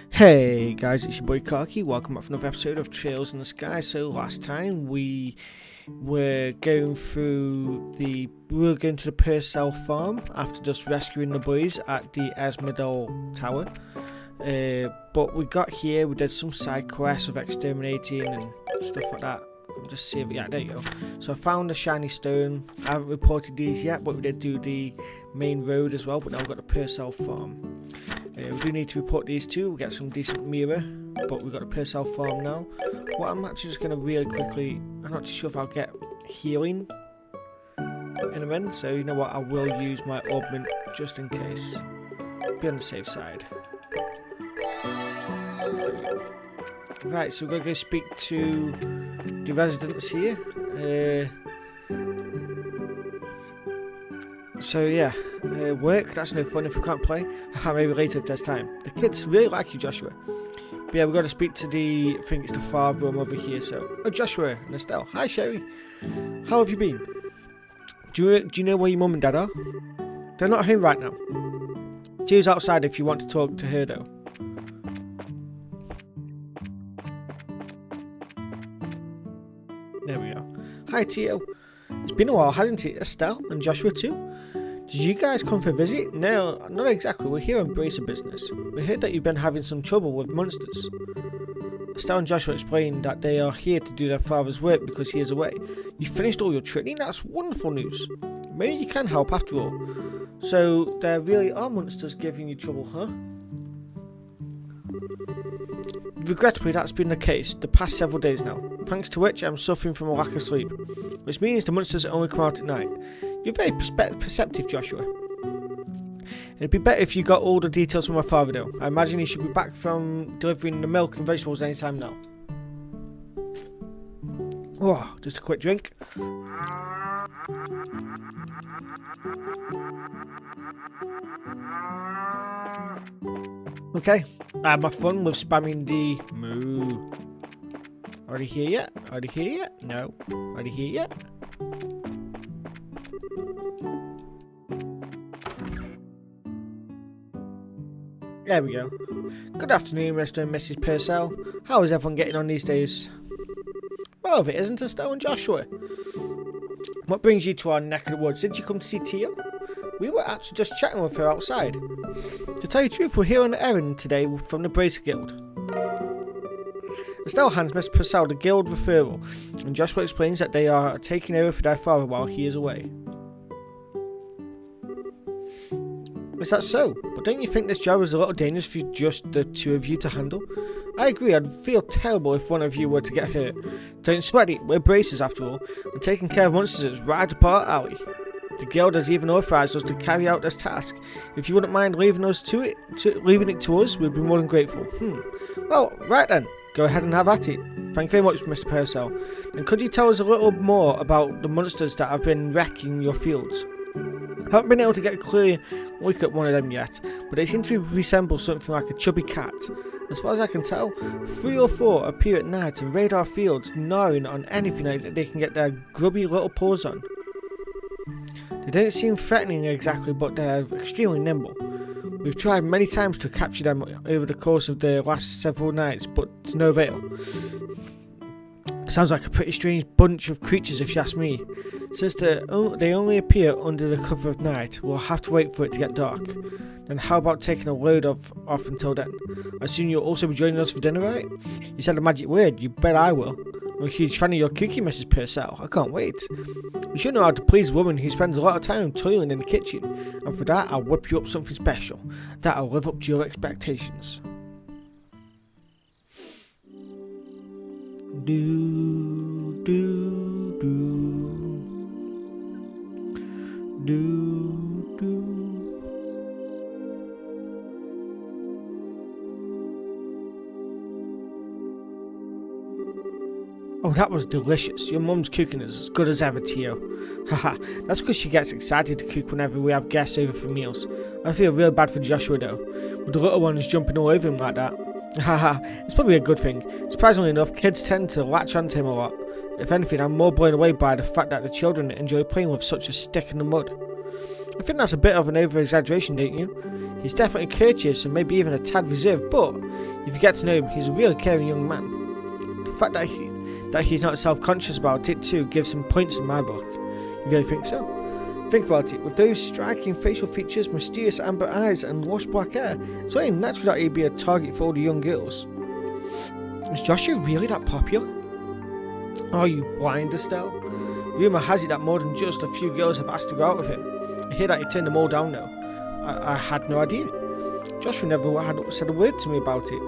Hey guys, it's your boy Kiseki. Welcome back for another episode of Trails in the Sky. So last time we were going to the Perzel farm after just rescuing the boys at the Esmeralda Tower. But we got here, we did some side quests of exterminating and stuff like that. I'll just see if there you go. So I found a shiny stone. I haven't reported these yet, but we did do the main road as well. But now we've got the Perzel farm. We do need to report these two. We get some decent mirror, but we've got a Perzel farm now. What I'm actually just going to really quickly, I'm not too sure if I'll get healing in a minute, so you know what, I will use my augment just in case. Be on the safe side. Right, so we're going to go speak to the residents here. So yeah, work, that's no fun if we can't play. Maybe later if there's time. The kids really like you, Joshua. But yeah, we've got to speak to I think it's the father room over here, so. Oh, Joshua and Estelle. Hi, Sherry. How have you been? Do you know where your mum and dad are? They're not home right now. Gio's outside if you want to talk to her though. There we go. Hi, Tio. It's been a while, hasn't it? Estelle and Joshua too? Did you guys come for a visit? No, not exactly. We're here on bracer business. We heard that you've been having some trouble with monsters. Estelle and Joshua explained that they are here to do their father's work because he is away. You finished all your training? That's wonderful news. Maybe you can help after all. So there really are monsters giving you trouble, huh? Regrettably, that's been the case the past several days now, thanks to which I'm suffering from a lack of sleep, which means the monsters only come out at night. You're very perceptive, Joshua. It'd be better if you got all the details from my father though. I imagine he should be back from delivering the milk and vegetables anytime now. Oh, just a quick drink. Okay, I had my fun with spamming the moo. Already here yet? Already here yet? No. Already here yet? There we go. Good afternoon, Mr. and Mrs. Perzel. How is everyone getting on these days? Well, if it isn't Estelle and Joshua. What brings you to our neck of the woods? Did you come to see Tio? We were actually just chatting with her outside. To tell you the truth, we're here on an errand today from the Bracer Guild. Estelle hands Mr. Perzel the guild referral, and Joshua explains that they are taking over for their father while he is away. Is that so? But don't you think this job is a little dangerous for just the two of you to handle? I agree, I'd feel terrible if one of you were to get hurt. Don't sweat it, we're bracers after all, and taking care of monsters is right up our alley. The guild has even authorised us to carry out this task. If you wouldn't mind leaving it to us, we'd be more than grateful. Well, right then. Go ahead and have at it. Thank you very much, Mr. Perzel. And could you tell us a little more about the monsters that have been wrecking your fields? I haven't been able to get a clear look at one of them yet, but they seem to resemble something like a chubby cat. As far as I can tell, 3 or 4 appear at night and raid our fields, gnawing on anything that they can get their grubby little paws on. They don't seem threatening exactly, but they're extremely nimble. We've tried many times to capture them over the course of the last several nights, but to no avail. Sounds like a pretty strange bunch of creatures if you ask me. Since they only appear under the cover of night, we'll have to wait for it to get dark. Then how about taking a load off until then? I assume you'll also be joining us for dinner, right? You said a magic word, you bet I will. I'm a huge fan of your cooking, Mrs. Perzel. I can't wait. You should know how to please a woman who spends a lot of time toiling in the kitchen, and for that I'll whip you up something special. That'll live up to your expectations. Do, do, do. Do, do. Oh, that was delicious. Your mum's cooking is as good as ever, Tio. Haha, that's because she gets excited to cook whenever we have guests over for meals. I feel real bad for Joshua though, with the little one is jumping all over him like that. Haha, it's probably a good thing. Surprisingly enough, kids tend to latch onto him a lot. If anything, I'm more blown away by the fact that the children enjoy playing with such a stick in the mud. I think that's a bit of an over-exaggeration, don't you? He's definitely courteous and maybe even a tad reserved, but if you get to know him, he's a really caring young man. The fact that he's not self-conscious about it too gives him points in my book. You really think so? Think about it. With those striking facial features, mysterious amber eyes, and lush black hair, it's only natural that he'd be a target for all the young girls. Is Joshua really that popular? Are you blind, Estelle? Rumour has it that more than just a few girls have asked to go out with him. I hear that he turned them all down now. I had no idea. Joshua never had said a word to me about it.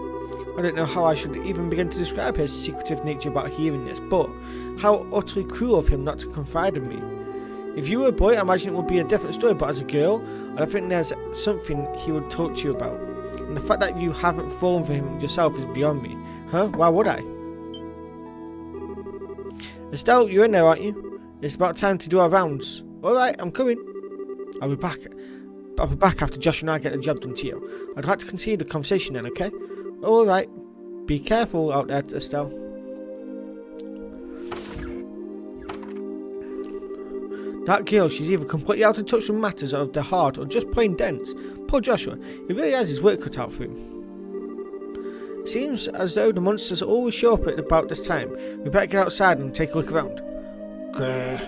I don't know how I should even begin to describe his secretive nature about hearing this, but how utterly cruel of him not to confide in me. If you were a boy, I imagine it would be a different story, but as a girl, I think there's something he would talk to you about. And the fact that you haven't fallen for him yourself is beyond me. Huh? Why would I? Estelle, you're in there, aren't you? It's about time to do our rounds. Alright, I'm coming. I'll be back after Josh and I get the job done, Tio. I'd like to continue the conversation then, okay? Alright. Be careful out there, Estelle. That girl, she's either completely out of touch with matters of the heart or just plain dense. Poor Joshua, he really has his work cut out for him. It seems as though the monsters always show up at about this time. We better get outside and take a look around. Grr.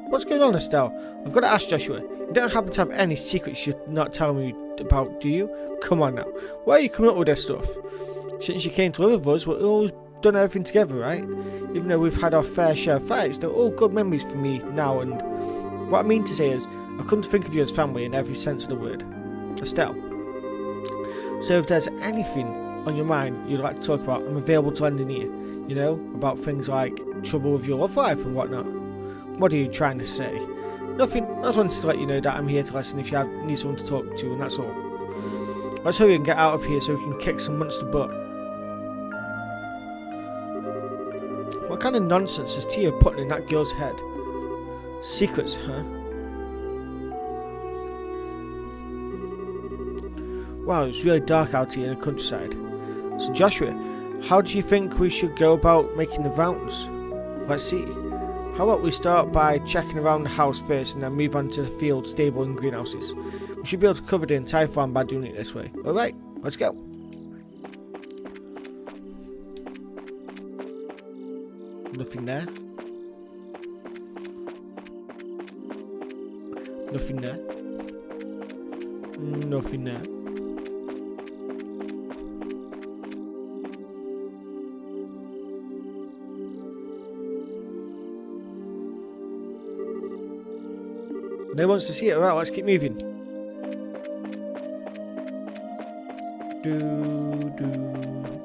What's going on, Estelle? I've got to ask Joshua. You don't happen to have any secrets you're not telling me about, do you? Come on now. Why are you coming up with this stuff? Since you came to live with us, we've always done everything together, right? Even though we've had our fair share of fights, they're all good memories for me now, and what I mean to say is, I've come to think of you as family in every sense of the word. Estelle. So if there's anything on your mind you'd like to talk about, I'm available to lend an ear. You know, about things like trouble with your love life and whatnot. What are you trying to say? Nothing. I just wanted to let you know that I'm here to listen if you need someone to talk to, and that's all. Let's hurry and get out of here so we can kick some monster butt. What kind of nonsense is Tia putting in that girl's head? Secrets, huh? Wow, it's really dark out here in the countryside. So Joshua, how do you think we should go about making the rounds? Let's see. How about we start by checking around the house first and then move on to the field, stable and greenhouses. We should be able to cover the entire farm by doing it this way. Alright, let's go. Nothing there. Nothing there. Nothing there. No one wants to see it. Alright, let's keep moving.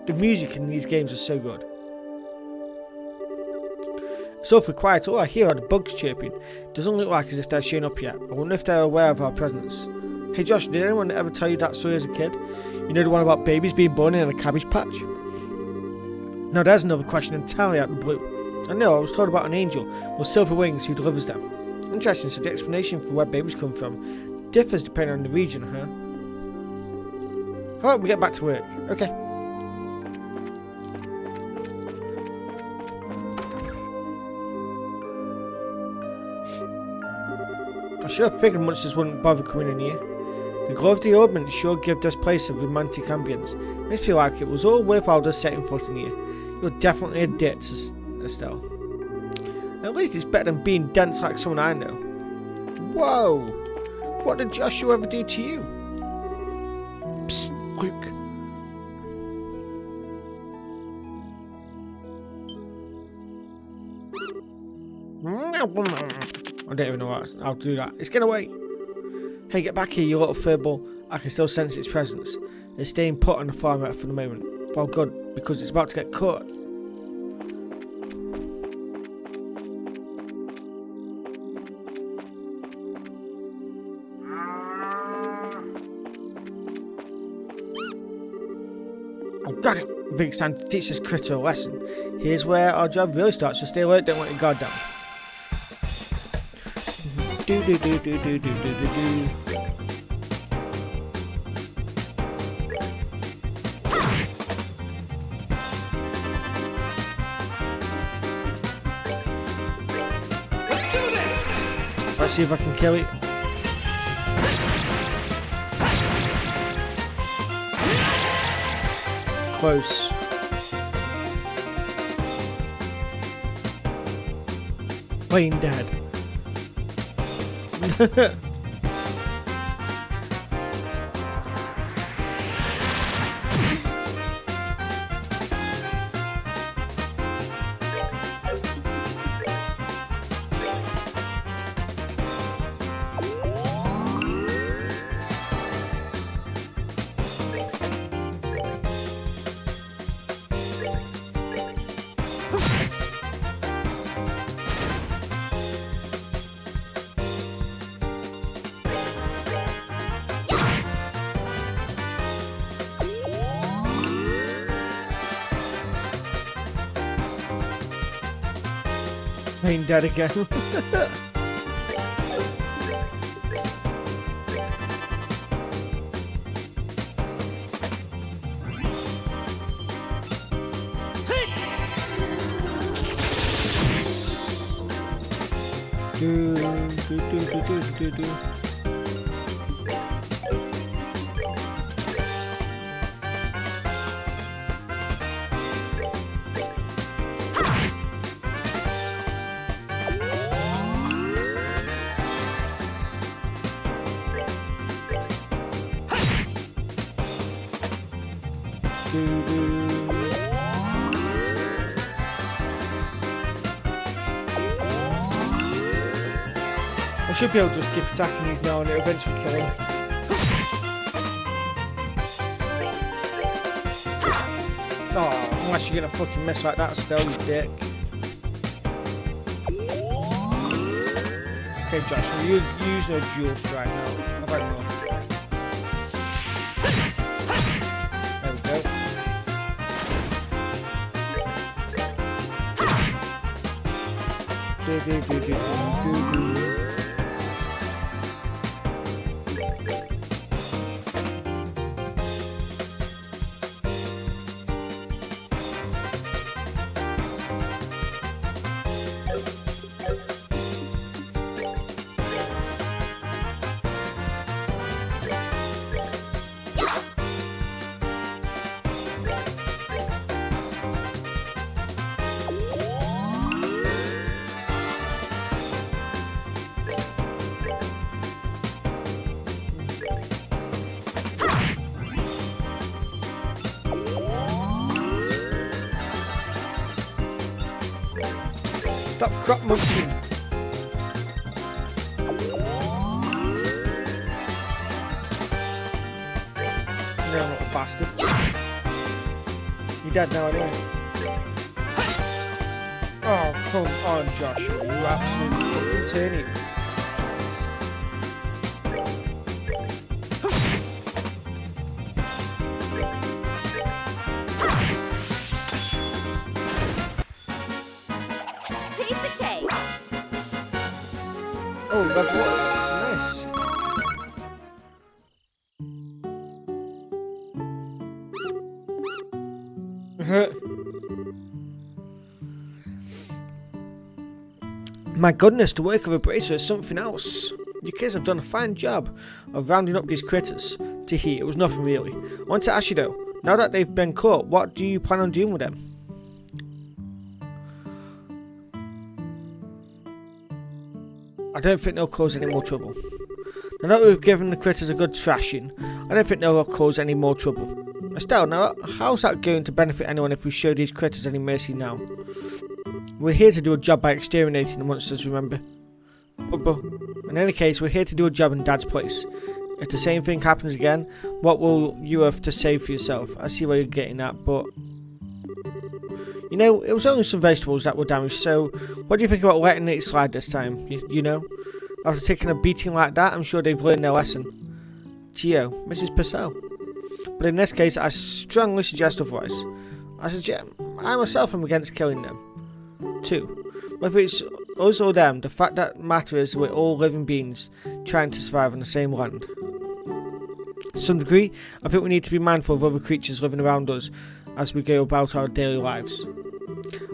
The music in these games is so good. It's awfully quiet. All I hear are the bugs chirping. Doesn't look like as if they're showing up yet. I wonder if they're aware of our presence. Hey Josh, did anyone ever tell you that story as a kid? You know, the one about babies being born in a cabbage patch? Now there's another question entirely out of the blue. I know, I was told about an angel with silver wings who delivers them. Interesting, so the explanation for where babies come from differs depending on the region, huh? How about we get back to work? Okay. I should have figured monsters wouldn't bother coming in here. The glow of the ornament sure give this place a romantic ambience. It makes me feel like it was all worthwhile just setting foot in here. You're definitely a ditz, Estelle. At least it's better than being dense like someone I know. Whoa! What did Joshua ever do to you? Psst, Luke. I don't even know how to do that. It's getting away. Hey, get back here, you little furball. I can still sense its presence. It's staying put on the farm for the moment. Well, good, because it's about to get caught. Got it! I think it's time to teach this critter a lesson. Here's where our job really starts, so stay alert, don't let your guard down. Let's see if I can kill it. close. Playing dead. Playing dead again. I should be able to just keep attacking these now and it'll eventually kill him. Oh, unless you're gonna fucking miss like that still, you dick. Okay, Josh, you're using a dual strike now. I've had enough. There we go. Stop crop munching. No, not a bastard. You're dead now anyway. Oh, come on, Joshua. You absolute fucking turnip. Oh, we got water. Nice. My goodness, the work of a bracer is something else. You kids have done a fine job of rounding up these critters. To hear, it was nothing really. I want to ask you though, now that they've been caught, what do you plan on doing with them? I don't think they'll cause any more trouble. Now that we've given the critters a good thrashing, I don't think they'll cause any more trouble. Estelle, now how's that going to benefit anyone if we show these critters any mercy now? We're here to do a job by exterminating the monsters, remember? But in any case, we're here to do a job in Dad's place. If the same thing happens again, what will you have to say for yourself? I see where you're getting at, but... You know, it was only some vegetables that were damaged, so what do you think about letting it slide this time? You know? After taking a beating like that, I'm sure they've learned their lesson. Tio, Mrs. Perzel. But in this case, I strongly suggest otherwise. I myself am against killing them. 2. Whether it's us or them, the fact that matters is we're all living beings trying to survive on the same land. To some degree, I think we need to be mindful of other creatures living around us as we go about our daily lives.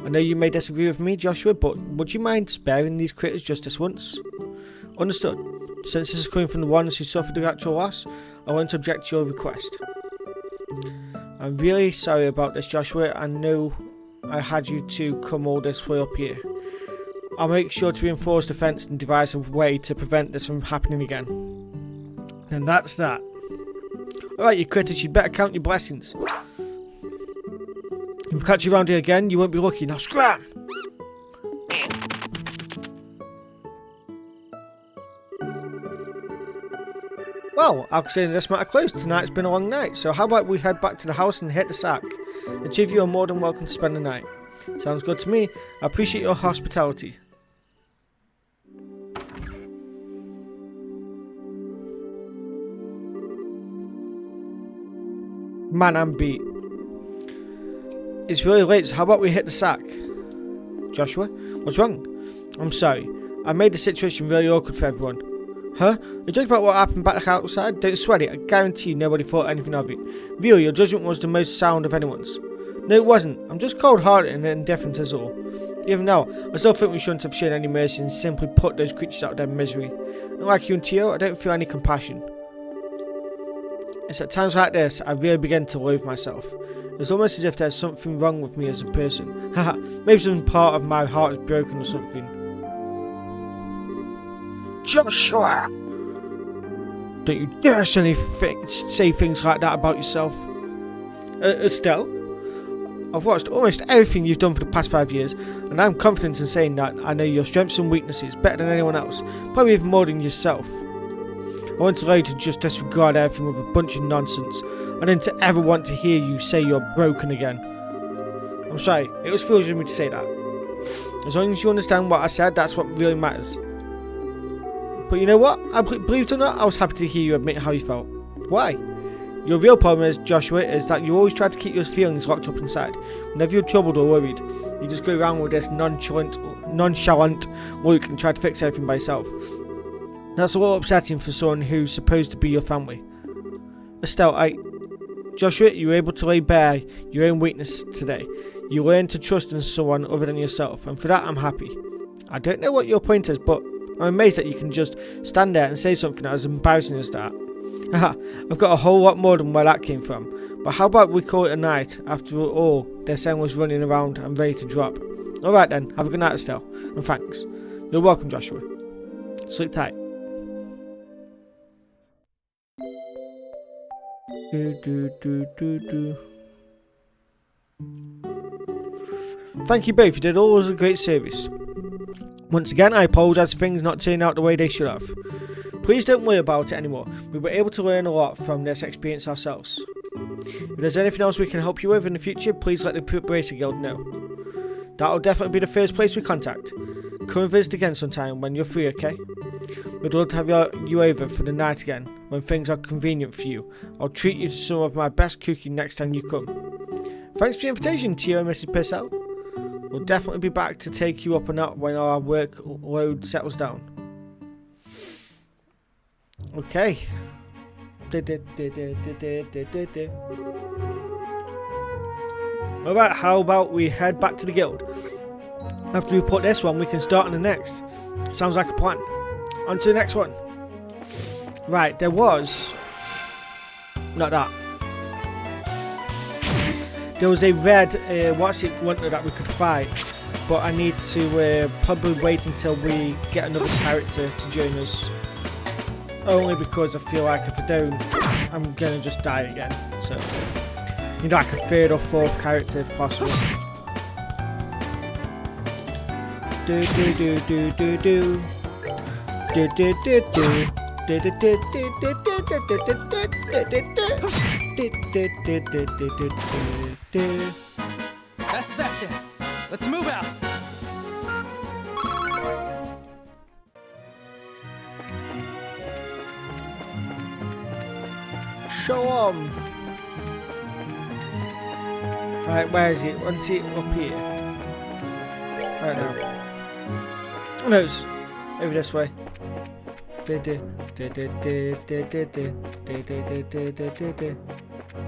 I know you may disagree with me, Joshua, but would you mind sparing these critters just this once? Understood. Since this is coming from the ones who suffered the actual loss, I won't object to your request. I'm really sorry about this, Joshua. I know I had you to come all this way up here. I'll make sure to reinforce the fence and devise a way to prevent this from happening again. And that's that. Alright, you critters, you'd better count your blessings. If we catch you around here again, you won't be lucky. Now scram! Well, I'll consider this matter closed. Tonight's been a long night, so how about we head back to the house and hit the sack? The two of you are more than welcome to spend the night. Sounds good to me. I appreciate your hospitality. Man, I'm beat. It's really late, so how about we hit the sack? Joshua, what's wrong? I'm sorry. I made the situation really awkward for everyone. Huh? You talking about what happened back outside? Don't sweat it. I guarantee you nobody thought anything of it. Really, your judgment was the most sound of anyone's. No, it wasn't. I'm just cold-hearted and indifferent as all. Even now, I still think we shouldn't have shown any mercy and simply put those creatures out of their misery. Unlike you and Tio, I don't feel any compassion. It's at times like this I really begin to loathe myself. It's almost as if there's something wrong with me as a person. Haha, maybe some part of my heart is broken or something. Joshua! Don't you dare say things like that about yourself. Estelle? I've watched almost everything you've done for the past 5 years, and I'm confident in saying that I know your strengths and weaknesses better than anyone else, probably even more than yourself. I won't allow you to just disregard everything with a bunch of nonsense. I didn't ever want to hear you say you're broken again. I'm sorry, it was foolish of me to say that. As long as you understand what I said, that's what really matters. But you know what? Believe it or not, I was happy to hear you admit how you felt. Why? Your real problem is, Joshua, is that you always try to keep your feelings locked up inside. Whenever you're troubled or worried, you just go around with this nonchalant look and try to fix everything by yourself. That's a little upsetting for someone who's supposed to be your family. Estelle, Joshua, you were able to lay bare your own weakness today. You learned to trust in someone other than yourself, and for that I'm happy. I don't know what your point is, but I'm amazed that you can just stand there and say something as embarrassing as that. Haha, I've got a whole lot more than where that came from. But how about we call it a night? After all, their son was running around and ready to drop. Alright then, have a good night, Estelle, and thanks. You're welcome, Joshua. Sleep tight. Thank you both, you did always a great service. Once again, I apologise for things not turning out the way they should have. Please don't worry about it anymore. We were able to learn a lot from this experience ourselves. If there's anything else we can help you with in the future, please let the Bracer Guild know. That'll definitely be the first place we contact. Come and visit again sometime when you're free, okay? We'd love to have you over for the night again, when things are convenient for you. I'll treat you to some of my best cooking next time you come. Thanks for the invitation, Tio and Mrs. Perzel. We'll definitely be back to take you up on that when our workload settles down. Okay. Alright, how about we head back to the guild? After we put this one, we can start on the next. Sounds like a plan. On to the next one. Right, there was... Not that. There was a red, what's it, wanted that we could fight. But I need to probably wait until we get another character to join us. Only because I feel like if I don't, I'm going to just die again. So, need like a third or fourth character if possible. Do do do do do do. Do do do do. Do do do do do do do do. That's that then. Let's move out. Show on. Right, where is it? Once it up here. Right now. Oh no, it's over this way. It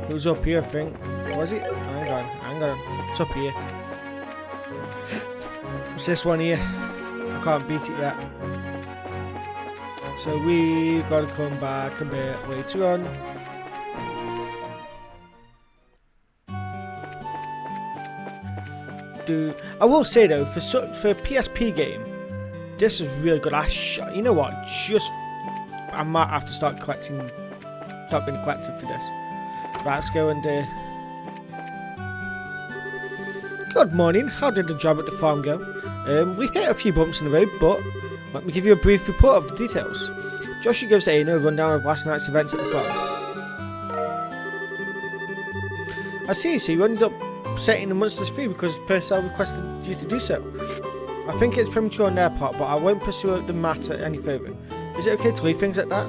was up here, I think. Was it? Hang on. It's up here. What's this one here? I can't beat it yet. So we've got to come back a bit later on. I will say though, for a PSP game, this is really good. You know what? I might have to start being collected for this. Right, let's go and good morning. How did the job at the farm go? We hit a few bumps in the road, but let me give you a brief report of the details. Joshua gives Aina a rundown of last night's events at the farm. I see, so you ended up setting the monsters free because Perzel requested you to do so. I think it's premature on their part, but I won't pursue the matter any further. Is it okay to leave things at that?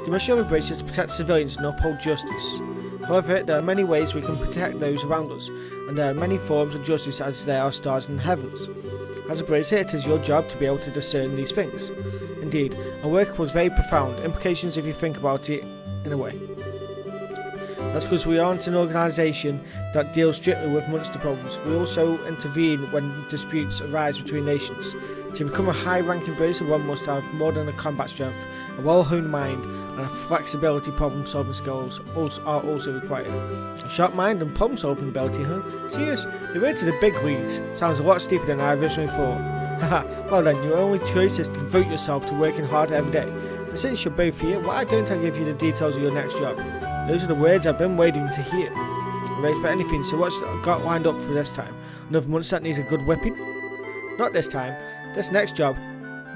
The mission of Embrace is to protect civilians and uphold justice. However, there are many ways we can protect those around us, and there are many forms of justice as there are stars in the heavens. As a Bracer, it is your job to be able to discern these things. Indeed, our work was very profound, implications if you think about it in a way. That's because we aren't an organisation that deals strictly with monster problems. We also intervene when disputes arise between nations. To become a high-ranking Bracer, one must have more than a combat strength, a well-honed mind, and a flexibility problem-solving skills are also required. A sharp mind and problem-solving ability, huh? Serious? The road to the big leagues sounds a lot steeper than I originally thought. Haha, well then, your only choice is to devote yourself to working hard every day. And since you're both here, why don't I give you the details of your next job? Those are the words I've been waiting to hear. I'm ready for anything, so what's got lined up for this time? Another monster that needs a good whipping? Not this time. This next job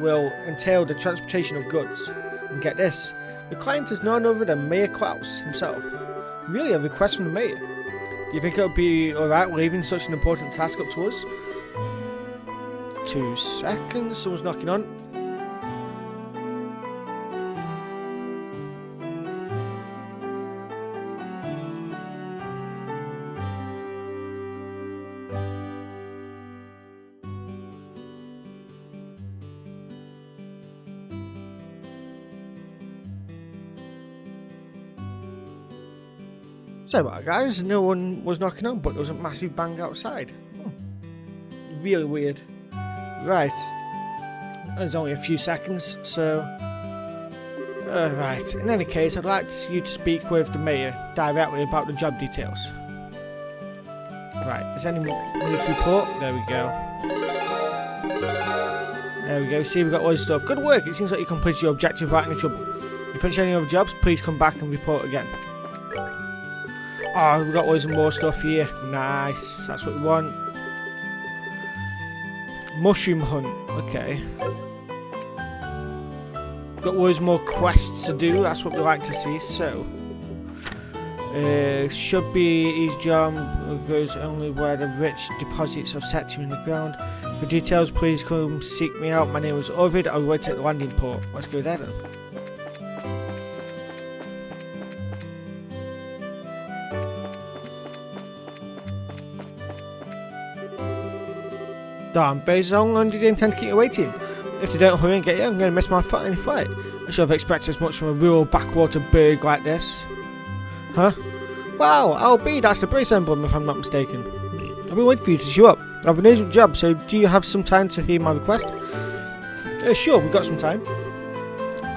will entail the transportation of goods. And get this, the client is none other than Mayor Klaus himself. Really, a request from the mayor. Do you think it would be alright leaving such an important task up to us? 2 seconds, someone's knocking on. Sorry about that, guys, no one was knocking on, but there was a massive bang outside. Really weird. Right. There's only a few seconds, so... right, in any case, I'd like you to speak with the mayor directly about the job details. Right, is any more need to report? There we go. There we go, see, we've got loads of stuff. Good work, it seems like you completed your objective right in the trouble. If you finish any other jobs, please come back and report again. Oh, we've got loads of more stuff here. Nice. That's what we want. Mushroom hunt. Okay. Got loads more quests to do. That's what we like to see. So, should be his job goes only where the rich deposits of septum in the ground. For details, please come seek me out. My name is Ovid. I'll wait at the landing port. Let's go there then. Darn, Perzel, how long do you intend to keep you waiting? If they don't hurry and get you, I'm going to miss my flight. I should have expected as much from a rural backwater burg like this. Huh? Wow, I'll be. That's the Brace emblem, if I'm not mistaken. I've been waiting for you to show up. I have an urgent job, so do you have some time to hear my request? Sure, we've got some time.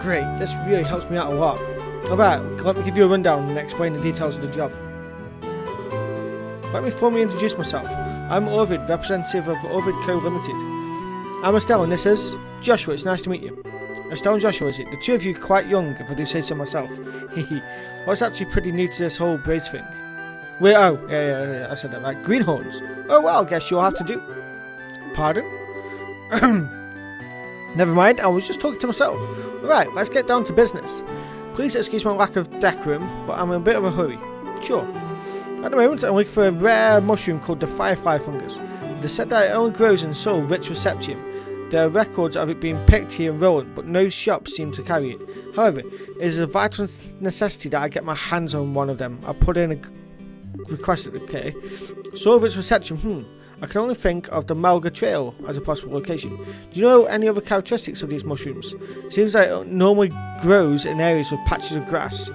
Great, this really helps me out a lot. Alright, let me give you a rundown and explain the details of the job. Let me formally introduce myself. I'm Ovid, representative of Ovid Co. Limited. I'm Estelle and this is Joshua. It's nice to meet you. Estelle and Joshua, is it? The two of you are quite young, if I do say so myself. Hehe. Well, it's actually pretty new to this whole Brace thing. Wait, oh, yeah, I said that right. Greenhorns. Oh, well, I guess you'll have to do. Pardon? Never mind, I was just talking to myself. Right, let's get down to business. Please excuse my lack of decorum, but I'm in a bit of a hurry. Sure. At the moment, I'm looking for a rare mushroom called the firefly fungus. They said that it only grows in soil rich with septium. There are records of it being picked here in Roland, but no shops seem to carry it. However, it is a vital necessity that I get my hands on one of them. I put in a request, okay. Soil rich with septium, I can only think of the Malga Trail as a possible location. Do you know any other characteristics of these mushrooms? It seems like it normally grows in areas with patches of grass.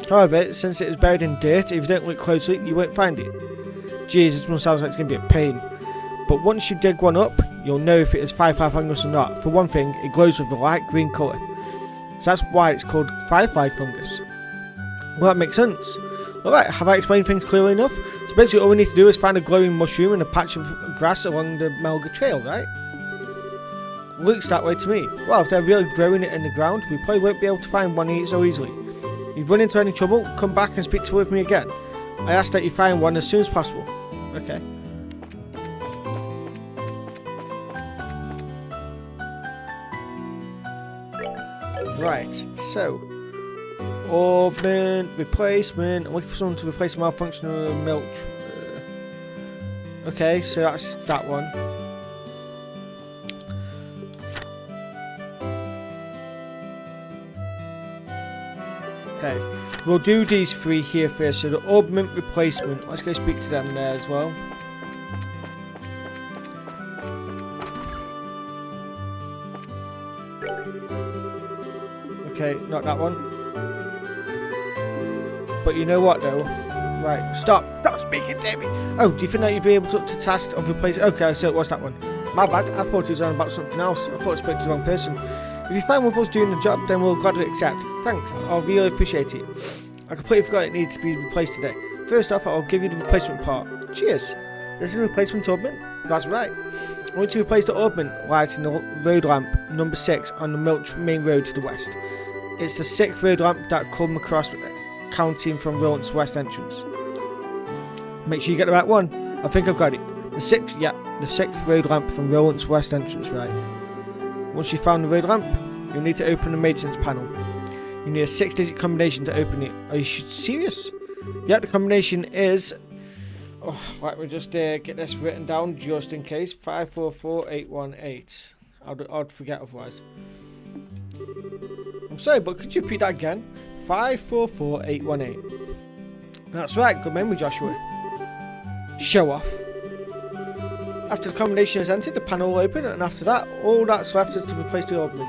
However, since it is buried in dirt, if you don't look closely, you won't find it. Jeez, this one sounds like it's going to be a pain. But once you dig one up, you'll know if it is firefly fungus or not. For one thing, it glows with a light green colour. So that's why it's called firefly fungus. Well, that makes sense. Alright, have I explained things clearly enough? So basically all we need to do is find a glowing mushroom and a patch of grass along the Melga Trail, right? Looks that way to me. Well, if they're really growing it in the ground, we probably won't be able to find one so easily. If you've run into any trouble, come back and speak with me again. I ask that you find one as soon as possible. Okay. Right, so orbment, replacement. I'm looking for someone to replace a malfunctional milk. Okay, so that's that one. Okay, we'll do these three here first. So the orbment replacement. Let's go speak to them there as well. Okay, not that one. But you know what though? Right, stop! Not speaking to me! Oh, do you think that you'd be able to task of replacing? Okay, so it was that one. My bad, I thought it was on about something else. I thought I spoke to the wrong person. If you find one of us doing the job, then we'll gladly accept. Thanks, I'll really appreciate it. I completely forgot it needed to be replaced today. First off, I'll give you the replacement part. Cheers! This is a replacement orbment? That's right. I want to replace the orbment light in the road lamp number 6 on the Milch main road to the west. It's the 6th road lamp that come across counting from Wilt's west entrance. Make sure you get the right one. I think I've got it. The 6th, yeah, the 6th road lamp from Wilt's west entrance, right. Once you've found the road lamp, you'll need to open the maintenance panel. You need a 6-digit combination to open it. Are you serious? Yeah, the combination is... Oh, right, we'll just get this written down just in case. 544818. I'd forget otherwise. I'm sorry, but could you repeat that again? 544818. That's right, good memory, Joshua. Show off. After the combination is entered, the panel will open, and after that, all that's left is to replace the orbment.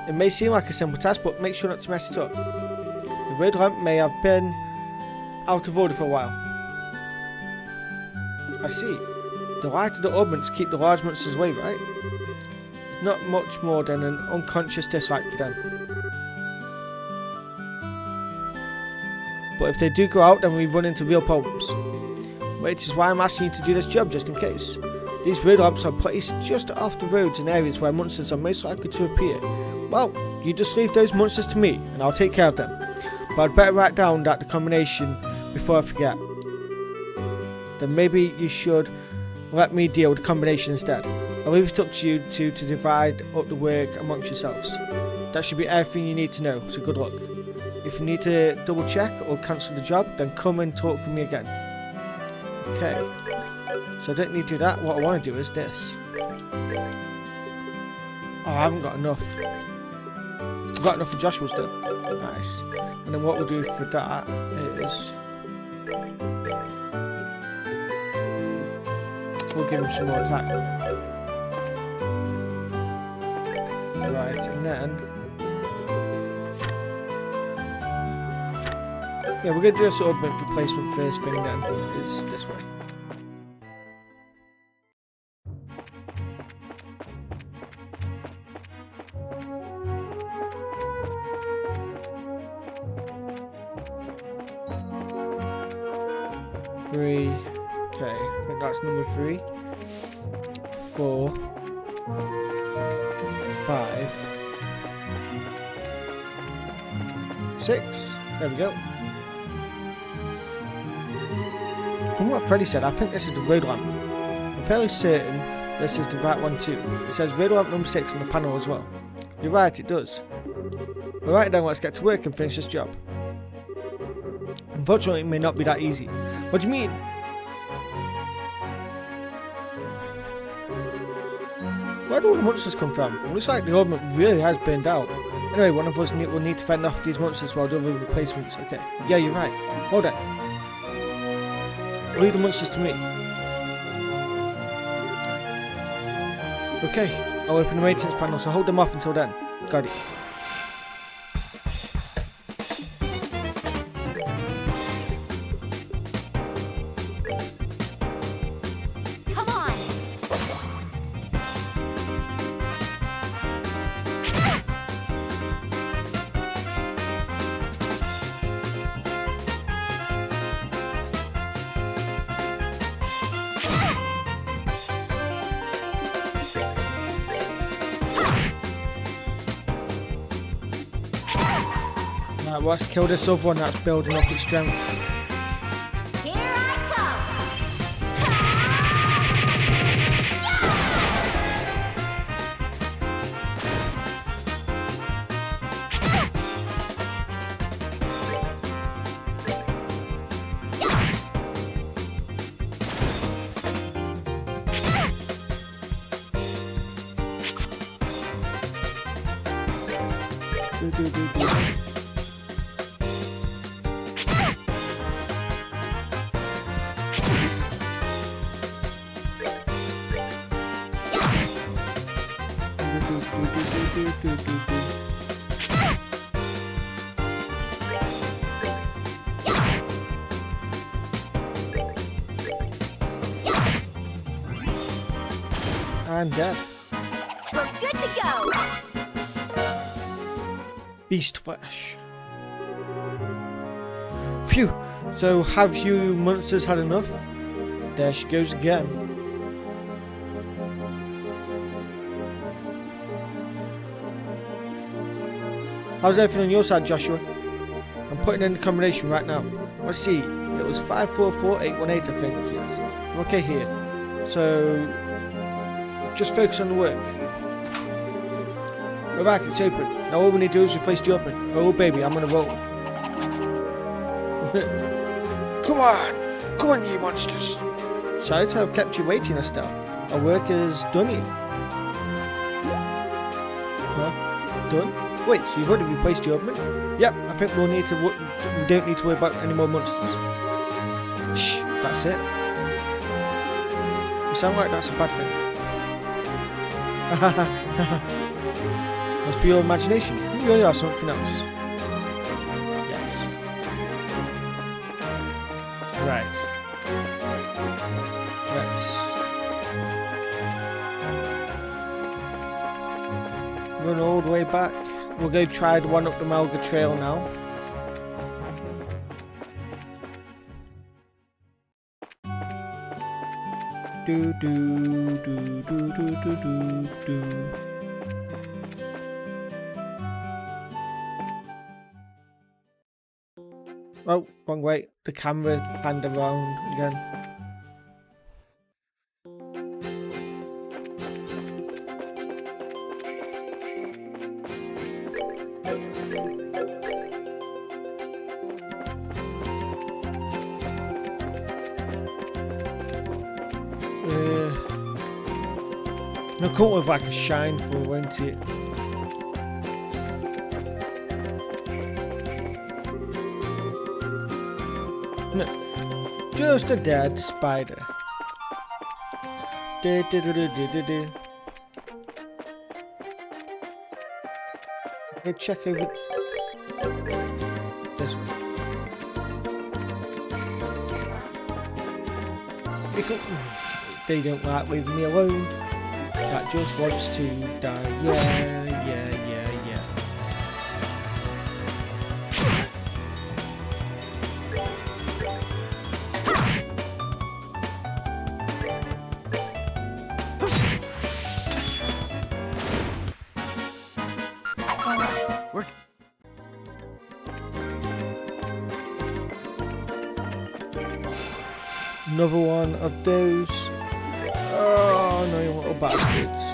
It may seem like a simple task, but make sure not to mess it up. The road lamp may have been out of order for a while. I see. The light of the orbments keep the large monsters away, right? It's not much more than an unconscious dislike for them. But if they do go out, then we run into real problems. Which is why I'm asking you to do this job, just in case. These road lamps are placed just off the roads in areas where monsters are most likely to appear. Well, you just leave those monsters to me, and I'll take care of them. But I'd better write down that the combination before I forget. Then maybe you should let me deal with the combination instead. I'll leave it up to you two to divide up the work amongst yourselves. That should be everything you need to know, so good luck. If you need to double check or cancel the job, then come and talk with me again. Okay, so I don't need to do that. What I want to do is this. Oh, I haven't got enough. I've got enough for Joshua's done. Nice. And then what we'll do for that is... we'll give him some more attack. Right, and then... yeah, we're going to do this orbment replacement first thing then, is this way. Three. Okay, I think that's number 3. 4. 5. 6. There we go. From what Freddy said, I think this is the road lamp. I'm fairly certain this is the right one too. It says road lamp number 6 on the panel as well. You're right, it does. Alright then, let's get to work and finish this job. Unfortunately, it may not be that easy. What do you mean? Where do all the monsters come from? It looks like the orbment really has burned out. Anyway, one of us will need to fend off these monsters while doing the replacements. Okay, yeah, you're right. Hold on. Leave the monsters to me. Okay, I'll open the maintenance panel, so hold them off until then. Got it. Come on! Alright, well, let's kill this other one that's building up its strength. Here I come. Do. I'm dead. We're good to go. Beast flesh. Phew. So have you monsters had enough? There she goes again. How's everything on your side, Joshua? I'm putting in the combination right now. Let's see. It was 544818, I think. Yes. I'm okay here. So just focus on the work. Alright, it's open. Now all we need to do is replace the opening. Oh baby, I'm gonna roll. Come on, you monsters. Sorry to have kept you waiting, Estelle. Our work is done here. Huh? Done? Wait, so you've already replaced the opening? Yep, I think we don't need to worry about any more monsters. Shh, that's it. You sound like that's a bad thing. Must be your imagination. You really are something else. Yes. Right. Let's run all the way back. We'll go try the one up the Malga Trail now. Do do do do do do do do. Oh, wrong way. The camera panned around again. It'll come with like a shine for, won't it? No, just a dead spider. Okay, check over this one. They don't like leaving me alone. That just wants to die. Yeah. Another one of those. Oh no, you little bastards.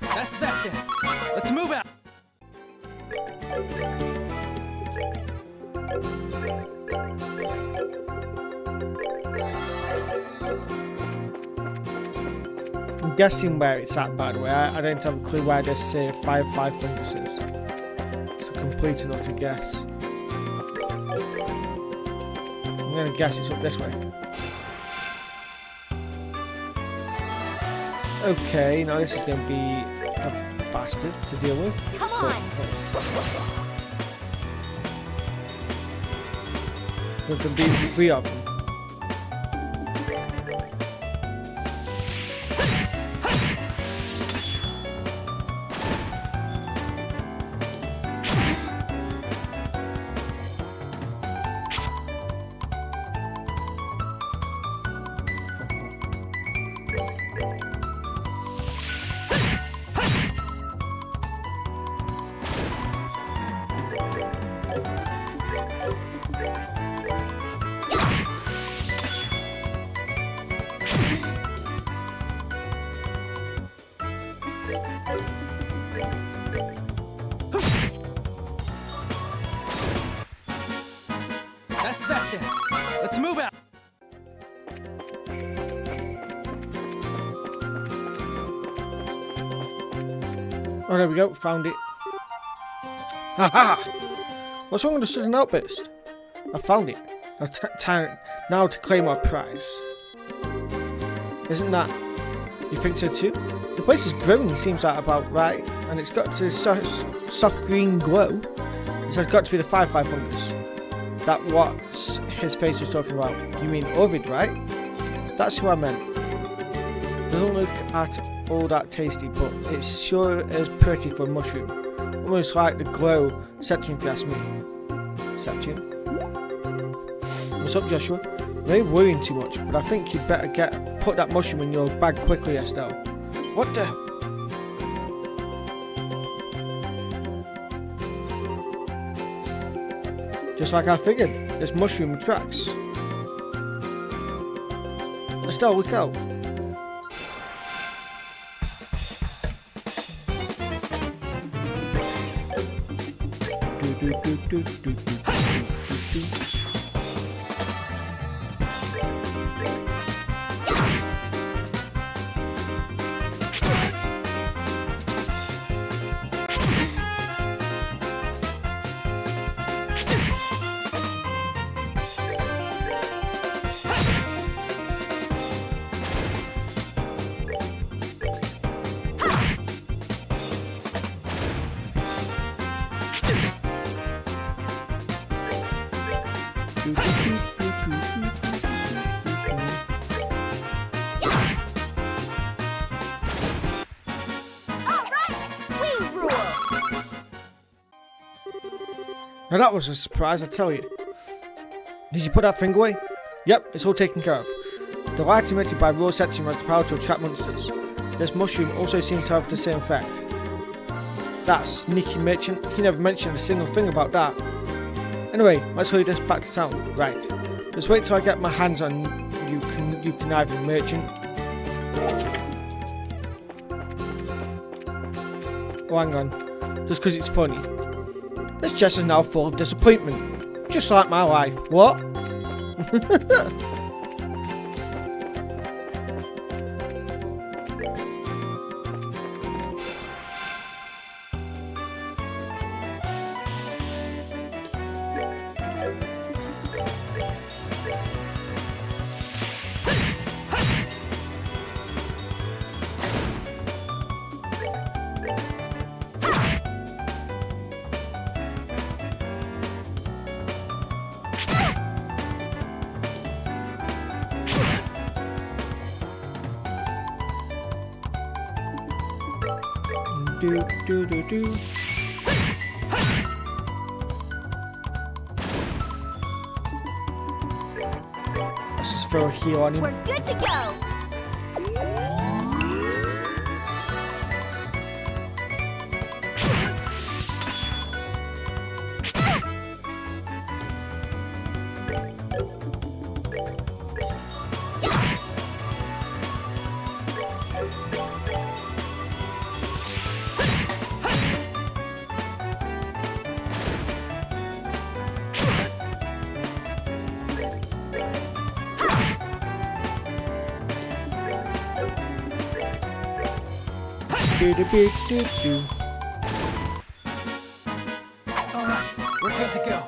That's that then. Let's move out. I'm guessing where it's at, by the way. I don't have a clue where this 5 fungus is. It's a complete and utter guess. I'm gonna guess it's up this way. Okay, now this is gonna be a bastard to deal with. Come on. Because there being 3 of them. That's that then. Let's move out. Oh, there we go. Found it. Haha! What's wrong with the sudden outburst? I found it. Now to claim our prize. Isn't that? You think so too? The place is growing, seems like about right, and it's got to soft green glow. This has got to be the Firefly fungus. That what's his face was talking about. You mean Ovid, right? That's who I meant. Doesn't look at all that tasty, but it sure is pretty for a mushroom. Almost like the glow Septium, if you ask me. Septium? What's up, Joshua? You ain't worrying too much, but I think you'd better put that mushroom in your bag quickly, Estelle. What the? Just like I figured, this mushroom attracts. Estelle, look out. Now that was a surprise, I tell you. Did you put that thing away? Yep, it's all taken care of. The light emitted by raw septium has the power to attract monsters. This mushroom also seems to have the same effect. That sneaky merchant, he never mentioned a single thing about that. Anyway, let's hurry this back to town. Right. Just wait till I get my hands on you conniving merchant. Oh, hang on. Just because it's funny. This chest is now full of disappointment. Just like my life. What? Do. Let's just throw a heal on him. We're good to go. Alright, we're good to go.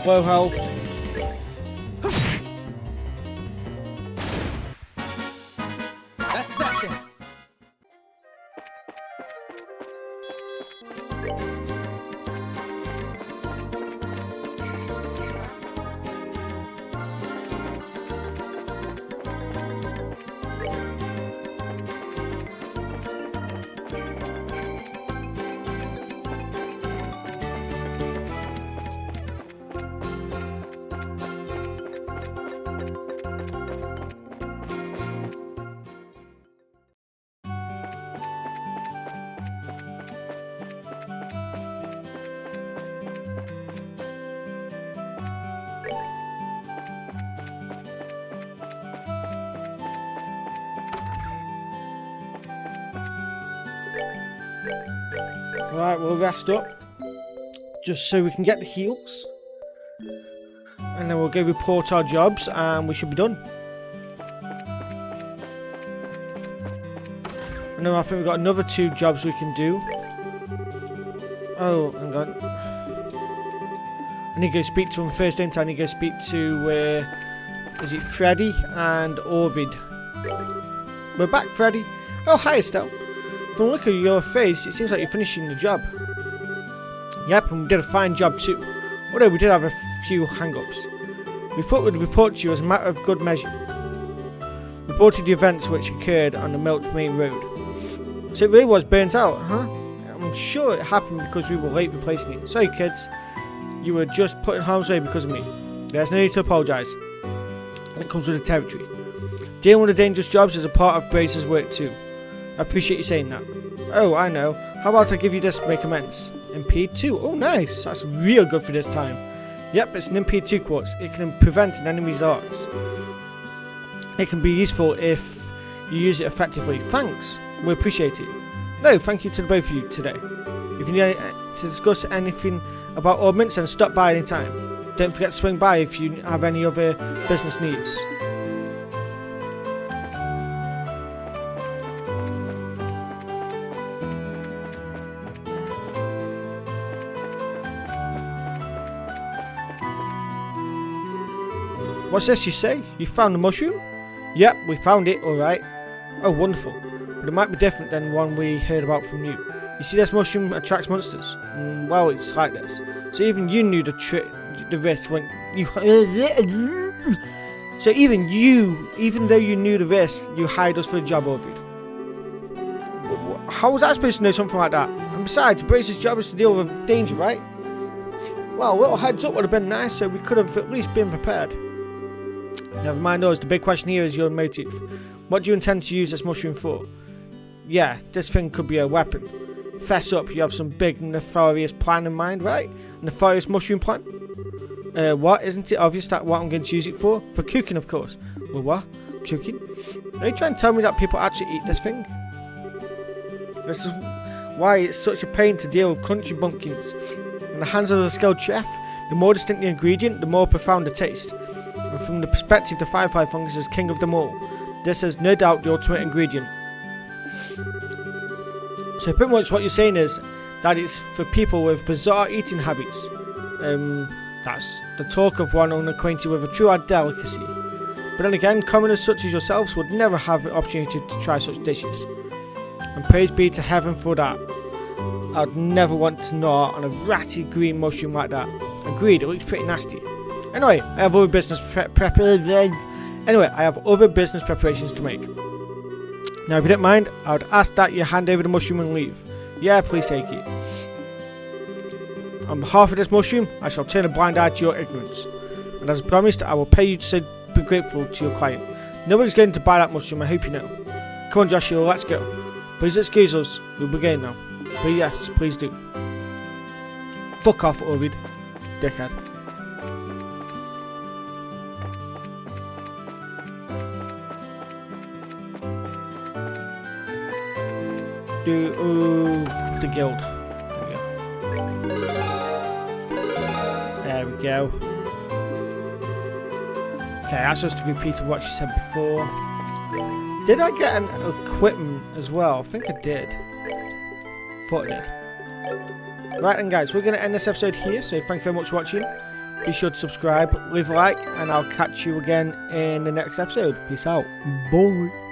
Low health. That's that then. Right, we'll rest up. Just so we can get the heals. And then we'll go report our jobs and we should be done. And then I think we've got another 2 jobs we can do. Oh, hang on. I need to go speak to him first, don't I? I need to go speak to, is it Freddy and Orvid? We're back, Freddy. Oh, hi, Estelle. From the look of your face, it seems like you're finishing the job. Yep, and we did a fine job too. Although we did have a few hang-ups. We thought we'd report to you as a matter of good measure. Reported the events which occurred on the Milch Main Road. So it really was burnt out, huh? I'm sure it happened because we were late replacing it. Sorry kids, you were just put in harm's way because of me. There's no need to apologise. It comes with the territory. Dealing with the dangerous jobs is a part of Brace's work too. I appreciate you saying that. Oh, I know. How about I give you this to make amends? Impede 2. Oh, nice. That's real good for this time. Yep, it's an Impede 2 quartz. It can prevent an enemy's arts. It can be useful if you use it effectively. Thanks. We appreciate it. No, thank you to the both of you today. If you need to discuss anything about ordnance, then stop by anytime. Don't forget to swing by if you have any other business needs. What's this you say? You found the mushroom? Yep, we found it, alright. Oh, wonderful. But it might be different than the one we heard about from you. You see, this mushroom attracts monsters. Well, it's like this. So even you knew the risk when you... So even though you knew the risk, you hired us for a job, Ovid. How was I supposed to know something like that? And besides, Brace's job is to deal with danger, right? Well, a little heads up would have been nice, so we could have at least been prepared. Never mind us, the big question here is your motive. What do you intend to use this mushroom for? Yeah, this thing could be a weapon. Fess up, you have some big nefarious plan in mind, right? A nefarious mushroom plan? What? Isn't it obvious that what I'm going to use it for? For cooking, of course. Well, what? Cooking? Are you trying to tell me that people actually eat this thing? This is why it's such a pain to deal with crunchy bumpkins. In the hands of a skilled chef, the more distinct the ingredient, the more profound the taste. And from the perspective the firefly fungus is king of them all. This is no doubt the ultimate ingredient. So pretty much what you're saying is that it's for people with bizarre eating habits. That's the talk of one unacquainted with a true delicacy. But then again, commoners such as yourselves would never have the opportunity to try such dishes. And praise be to heaven for that. I'd never want to gnaw on a ratty green mushroom like that. Agreed, it looks pretty nasty. Anyway, I have other business preparations to make. Now, if you don't mind, I would ask that you hand over the mushroom and leave. Yeah, please take it. On behalf of this mushroom, I shall turn a blind eye to your ignorance. And as promised, I will pay you to be grateful to your client. Nobody's going to buy that mushroom, I hope you know. Come on, Joshua, let's go. Please excuse us, we'll begin now. But yes, please do. Fuck off, Ovid. Dickhead. The guild. There we go. Okay, that's just to repeat what she said before. Did I get an equipment as well? I think I did. Thought I did. Right then guys, we're going to end this episode here, so thank you very much for watching. Be sure to subscribe, leave a like, and I'll catch you again in the next episode. Peace out. Bye.